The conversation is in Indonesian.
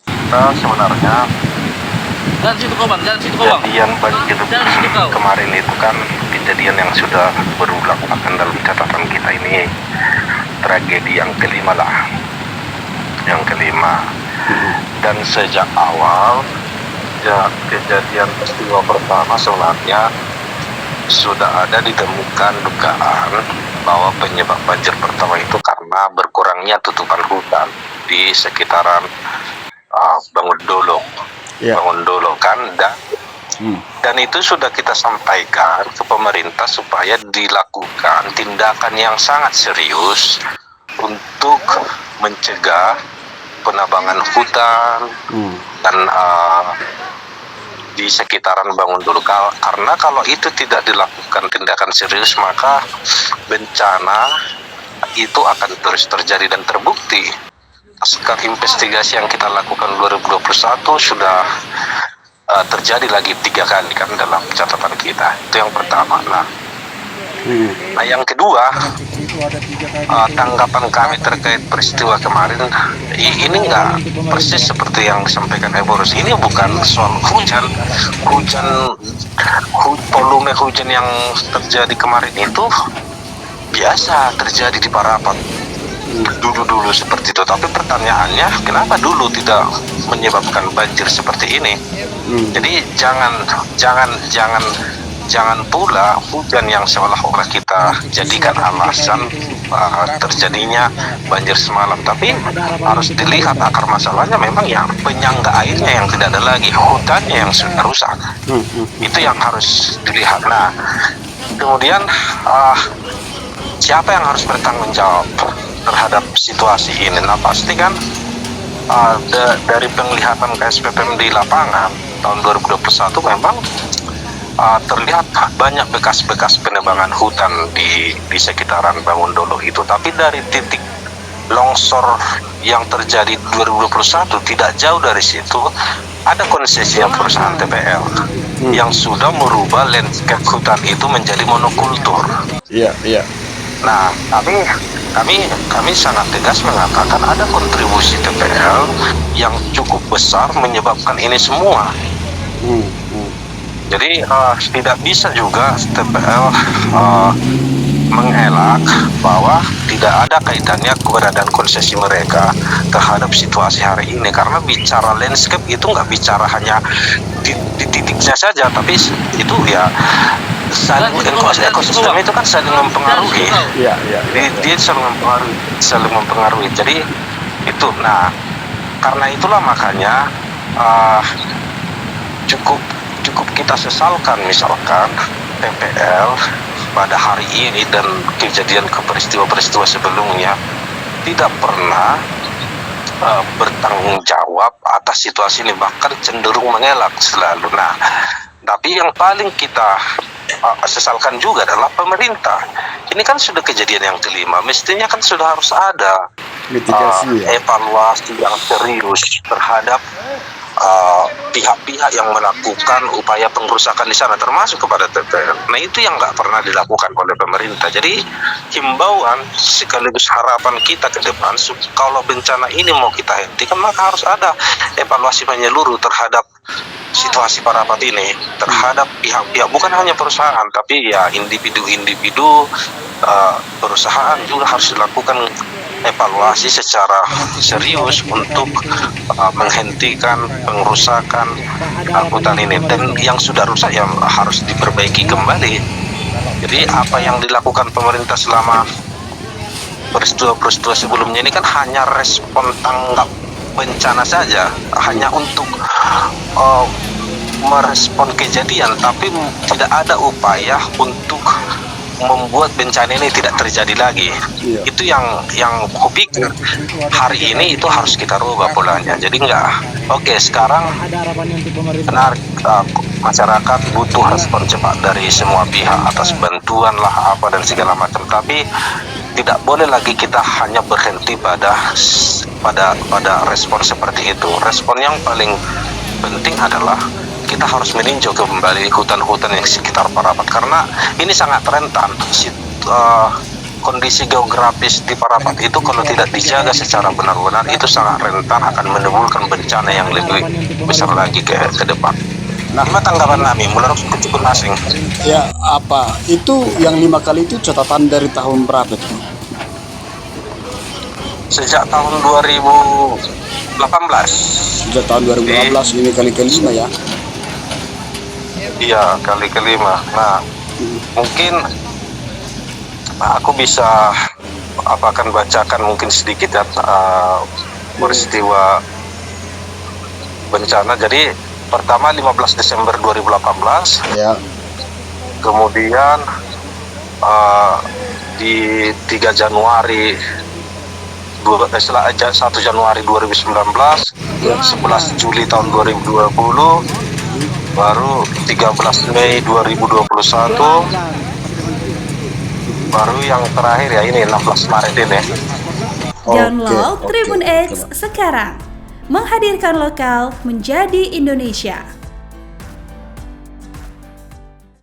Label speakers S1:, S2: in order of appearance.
S1: Kita sebenarnya
S2: Jangan situ kau bang, jangan situ kau bang.
S1: kejadian banjir
S2: Jangan situ kau.
S1: kemarin itu kan kejadian yang sudah berulang bahkan dalam catatan kita ini tragedi yang kelima lah, yang kelima. Dan sejak awal ya, kejadian peristiwa pertama sebenarnya sudah ada ditemukan dugaan bahwa penyebab banjir pertama itu karena berkurangnya tutupan hutan di sekitaran Bangundolo.
S3: Ya.
S1: Bangundolo kan, dan itu sudah kita sampaikan ke pemerintah supaya dilakukan tindakan yang sangat serius untuk mencegah penebangan hutan dan di sekitaran Bangundolo. Karena kalau itu tidak dilakukan tindakan serius, maka bencana itu akan terus terjadi dan terbukti. Sekarang investigasi yang kita lakukan 2021 sudah terjadi lagi 3 kali kan dalam catatan kita. Itu yang pertama. Nah, yang kedua, tanggapan kami terkait peristiwa kemarin ini enggak persis seperti yang disampaikan Eborus. Ini bukan soal hujan, volume hujan yang terjadi kemarin itu biasa terjadi di Parapat dulu seperti itu. Tapi pertanyaannya, kenapa dulu tidak menyebabkan banjir seperti ini? Jadi jangan pula hujan yang seolah-olah kita jadikan alasan terjadinya banjir semalam. Tapi harus dilihat akar masalahnya memang yang penyangga airnya yang tidak ada lagi, hutannya yang sudah rusak. Itu yang harus dilihat. Nah, kemudian siapa yang harus bertanggung jawab terhadap situasi ini? Nah, pasti kan dari penglihatan KSPPM di lapangan tahun 2021 memang terlihat banyak bekas-bekas penebangan hutan di sekitaran Bangundolo itu. Tapi dari titik longsor yang terjadi 2021 tidak jauh dari situ ada konsesi yang perusahaan TPL yang sudah merubah landscape hutan itu menjadi monokultur.
S3: Iya.
S1: Nah, kami sangat tegas mengatakan ada kontribusi TPL yang cukup besar menyebabkan ini semua. Jadi tidak bisa juga TPL mengelak bahwa tidak ada kaitannya keberadaan konsesi mereka terhadap situasi hari ini. Karena bicara landscape itu nggak bicara hanya di titiknya saja, tapi itu ya saling, ekosistem itu kan saling mempengaruhi.
S3: Iya.
S1: Dia saling mempengaruhi. Jadi itu. Nah, karena itulah makanya cukup kita sesalkan misalkan TPL pada hari ini dan kejadian peristiwa-peristiwa sebelumnya tidak pernah bertanggung jawab atas situasi ini, bahkan cenderung mengelak selalu. Nah, tapi yang paling kita sesalkan juga adalah pemerintah. Ini kan sudah kejadian yang kelima, mestinya kan sudah harus ada
S3: Mitigasi,
S1: evaluasi yang serius terhadap pihak-pihak yang melakukan upaya pengrusakan di sana, termasuk kepada TPL. Nah, itu yang nggak pernah dilakukan oleh pemerintah. Jadi himbauan sekaligus harapan kita ke depan, kalau bencana ini mau kita hentikan, maka harus ada evaluasi menyeluruh terhadap situasi Parapat ini, terhadap pihak-pihak, bukan hanya perusahaan, tapi ya individu-individu, perusahaan juga harus dilakukan evaluasi secara serius untuk menghentikan pengrusakan hutan ini. Dan yang sudah rusak ya harus diperbaiki kembali. Jadi apa yang dilakukan pemerintah selama peristiwa-peristiwa sebelumnya ini kan hanya respon tanggap bencana saja, hanya untuk merespon kejadian, tapi tidak ada upaya untuk membuat bencana ini tidak terjadi lagi. Itu yang kupikir hari ini itu harus kita rubah polanya. Jadi oke, sekarang benar, masyarakat butuh respon cepat dari semua pihak atas bantuan lah apa dan segala macam, tapi tidak boleh lagi kita hanya berhenti pada respon seperti itu. Respon yang paling penting adalah kita harus meninjau kembali hutan-hutan yang sekitar Parapat, karena ini sangat rentan. kondisi geografis di Parapat itu kalau tidak dijaga secara benar-benar itu sangat rentan akan menimbulkan bencana yang lebih besar lagi ke depan.
S3: Nah,
S1: Gimana tanggapan kami menurut Kutipun Asing?
S3: ya apa itu yang 5 kali itu catatan dari tahun berapa tuh?
S1: Sejak tahun 2018.
S3: Sejak tahun 2018 ini kali kelima ya.
S1: Iya, kali kelima. Nah, mungkin aku bisa akan bacakan mungkin sedikit ya peristiwa bencana. Jadi pertama 15 Desember 2018,
S3: Ya.
S1: kemudian di 3 Januari 1 Januari 2019, 11 Juli tahun 2020, baru 13 Mei 2021, baru yang terakhir ya ini 16 Maret ini.
S4: Download
S3: Oke,
S4: Tribun
S3: oke,
S4: X sekarang. Menghadirkan lokal menjadi Indonesia.